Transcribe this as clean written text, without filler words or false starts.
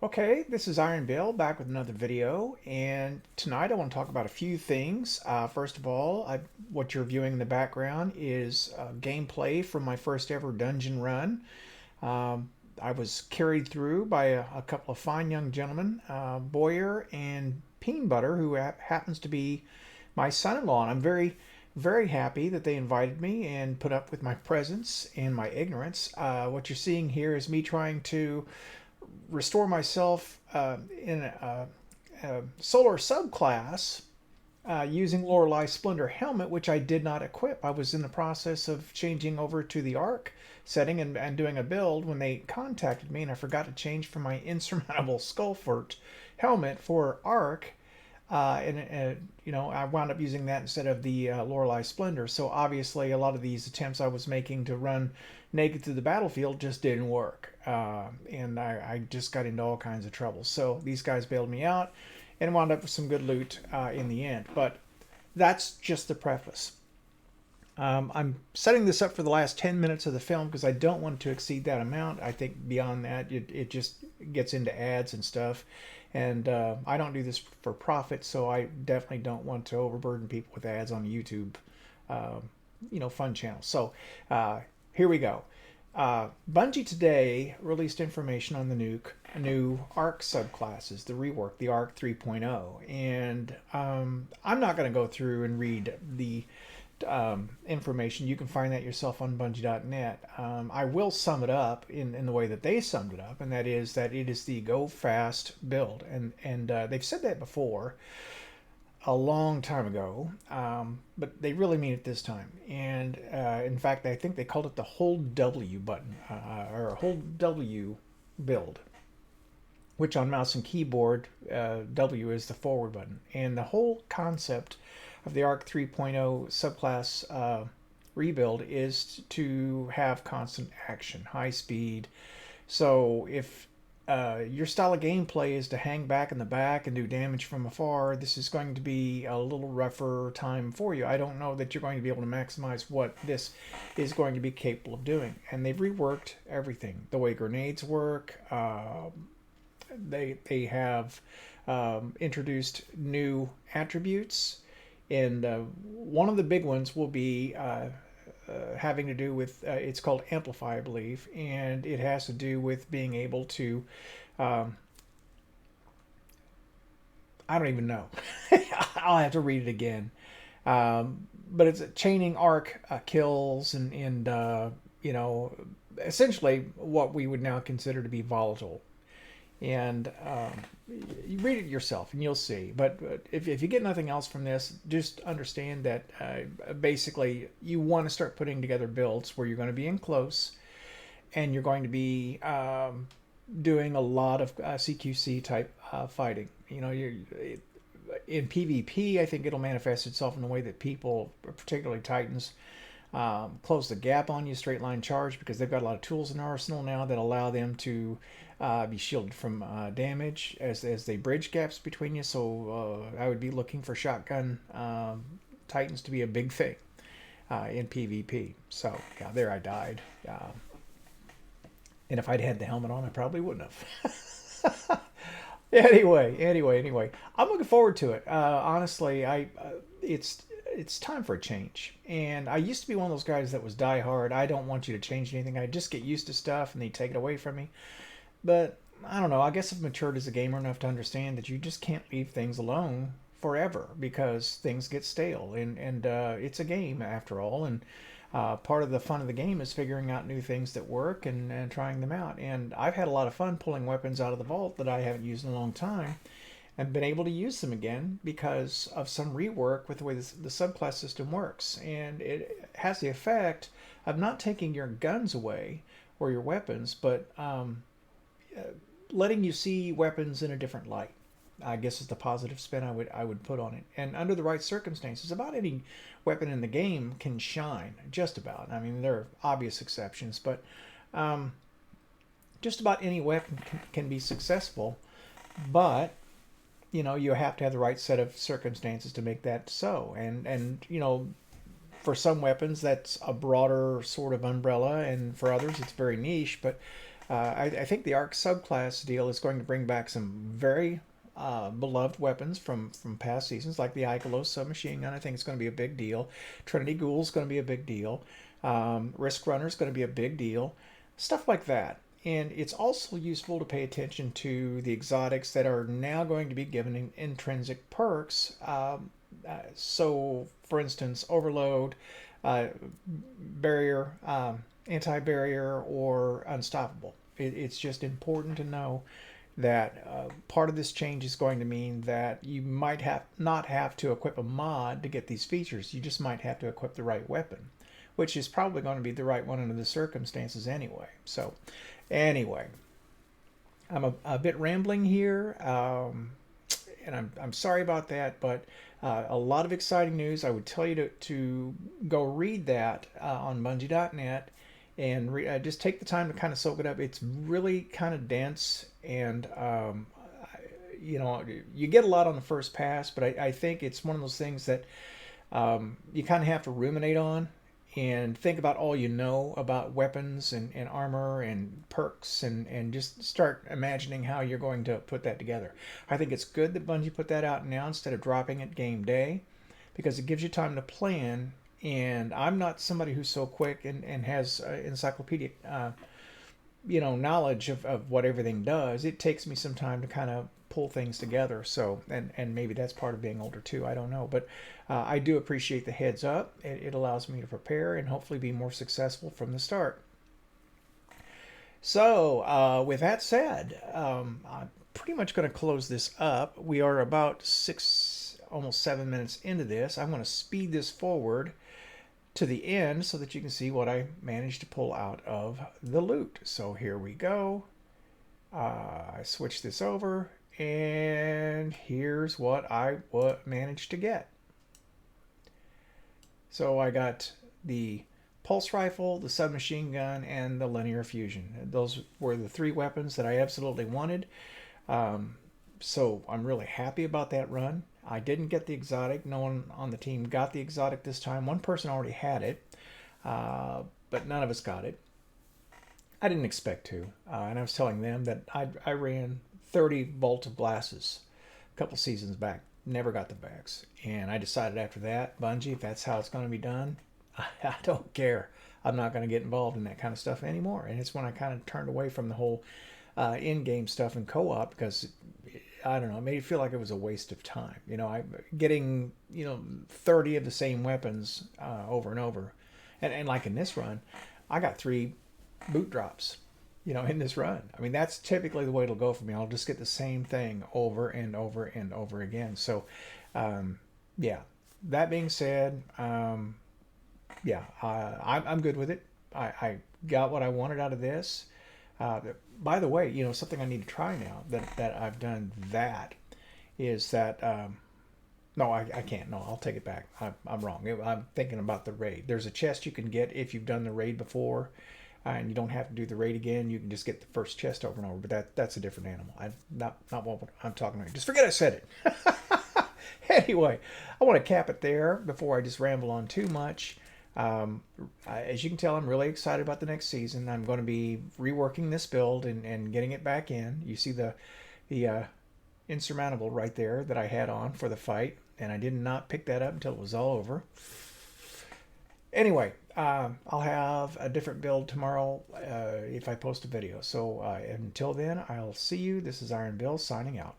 Okay, this is Iron Bill back with another video, and tonight I want to talk about a few things. First of all, what you're viewing in the background is gameplay from my first ever dungeon run. Um, I was carried through by a couple of fine young gentlemen, Boyer and Peanut Butter, who happens to be my son-in-law, and I'm very happy that they invited me and put up with my presence and my ignorance. What you're seeing here is me trying to restore myself in a solar subclass using Lorelei Splendor Helmet, which I did not equip. I was in the process of changing over to the Arc setting and doing a build when they contacted me, and I forgot to change from my insurmountable Skullfort helmet for Arc. I wound up using that instead of the Lorelei Splendor. So obviously, a lot of these attempts I was making to run naked through the battlefield just didn't work, and I just got into all kinds of trouble. So these guys bailed me out, and wound up with some good loot in the end. But that's just the preface. I'm setting this up for the last 10 minutes of the film because I don't want to exceed that amount. I think beyond that, it just gets into ads and stuff. And I don't do this for profit, so I definitely don't want to overburden people with ads on YouTube, uh, fun channels. So here we go. Bungie today released information on the new ARC subclasses, the rework, the ARC 3.0. And I'm not going to go through and read the information. You can find that yourself on Bungie.net. I will sum it up in the way that they summed it up, and that is that it is the go fast build. And they've said that before a long time ago, but they really mean it this time. And in fact, I think they called it the hold W button, or hold W build, which on mouse and keyboard, W is the forward button. And the whole concept of the ARC 3.0 subclass rebuild is to have constant action, high speed. So if your style of gameplay is to hang back in the back and do damage from afar, this is going to be a little rougher time for you. I don't know that you're going to be able to maximize what this is going to be capable of doing. And they've reworked everything. The way grenades work, they have introduced new attributes, and one of the big ones will be having to do with it's called Amplify, I believe, and it has to do with being able to um, I don't even know. I'll have to read it again. But it's chaining arc kills and essentially what we would now consider to be volatile. And you read it yourself and you'll see. But if you get nothing else from this, just understand that basically you want to start putting together builds where you're going to be in close and you're going to be doing a lot of CQC type fighting. In PvP, I think it'll manifest itself in the way that people, particularly Titans, close the gap on you, straight line charge, because they've got a lot of tools in their arsenal now that allow them to be shielded from damage as they bridge gaps between you. So I would be looking for shotgun Titans to be a big thing in PvP. So yeah, there I died. And if I'd had the helmet on, I probably wouldn't have. Anyway, I'm looking forward to it. Honestly, it's time for a change. And I used to be one of those guys that was die hard. I don't want you to change anything. I just get used to stuff and they take it away from me. But I don't know. I guess I've matured as a gamer enough to understand that you just can't leave things alone forever because things get stale. And it's a game after all. And part of the fun of the game is figuring out new things that work and trying them out. And I've had a lot of fun pulling weapons out of the vault that I haven't used in a long time and been able to use them again because of some rework with the way the subclass system works. And it has the effect of not taking your guns away or your weapons, but letting you see weapons in a different light. I guess is the positive spin I would put on it. And under the right circumstances, about any weapon in the game can shine. Just about. I mean, there are obvious exceptions, but um, just about any weapon can be successful. But you have to have the right set of circumstances to make that so. And for some weapons that's a broader sort of umbrella, and for others it's very niche. But I think the Arc subclass deal is going to bring back some very beloved weapons from past seasons, like the Ikelos submachine gun. I think it's going to be a big deal. Trinity Ghoul is going to be a big deal. Risk Runner is going to be a big deal. Stuff like that. And it's also useful to pay attention to the exotics that are now going to be given intrinsic perks. So, for instance, Overload, Barrier, Anti-Barrier, or Unstoppable. It's just important to know that part of this change is going to mean that you might not have to equip a mod to get these features. You just might have to equip the right weapon, which is probably going to be the right one under the circumstances anyway. So, anyway, I'm a bit rambling here, and I'm sorry about that, but a lot of exciting news. I would tell you to go read that on Bungie.net and just take the time to kind of soak it up. It's really kind of dense, and you know, you get a lot on the first pass, but I think it's one of those things that you kind of have to ruminate on and think about all you know about weapons and armor and perks, and just start imagining how you're going to put that together. I think it's good that Bungie put that out now instead of dropping it game day, because it gives you time to plan. And I'm not somebody who's so quick and has encyclopedic knowledge of what everything does. It takes me some time to kind of pull things together. So, and maybe that's part of being older too. I don't know, but I do appreciate the heads up. It allows me to prepare and hopefully be more successful from the start. So, with that said, I'm pretty much going to close this up. We are about almost 7 minutes into this. I'm going to speed this forward to the end so that you can see what I managed to pull out of the loot. So here we go. I switch this over, and here's what I managed to get. So I got the pulse rifle, the submachine gun, and the linear fusion. Those were the 3 weapons that I absolutely wanted. So I'm really happy about that run. I didn't get the exotic. No one on the team got the exotic this time. One person already had it, but none of us got it. I didn't expect to. And I was telling them that I ran 30 Vault of Glasses a couple seasons back. Never got the backs. And I decided after that, Bungie, if that's how it's going to be done, I don't care. I'm not going to get involved in that kind of stuff anymore. And it's when I kind of turned away from the whole in-game stuff and co-op, because I don't know, it made it feel like it was a waste of time. Getting 30 of the same weapons over and over, and like in this run, I got 3 boot drops. In this run, I mean, that's typically the way it'll go for me. I'll just get the same thing over and over and over again. So, yeah. That being said, yeah, I'm good with it. I got what I wanted out of this. By the way, something I need to try now that I've done that is that, no, I can't. No, I'll take it back. I'm wrong. I'm thinking about the raid. There's a chest you can get if you've done the raid before, and you don't have to do the raid again. You can just get the first chest over and over, but that's a different animal. Not what I'm talking about. Just forget I said it. Anyway, I want to cap it there before I just ramble on too much. As you can tell, I'm really excited about the next season. I'm going to be reworking this build and getting it back in. You see the insurmountable right there that I had on for the fight, and I did not pick that up until it was all over. Anyway, I'll have a different build tomorrow if I post a video. So until then, I'll see you. This is Iron Bill signing out.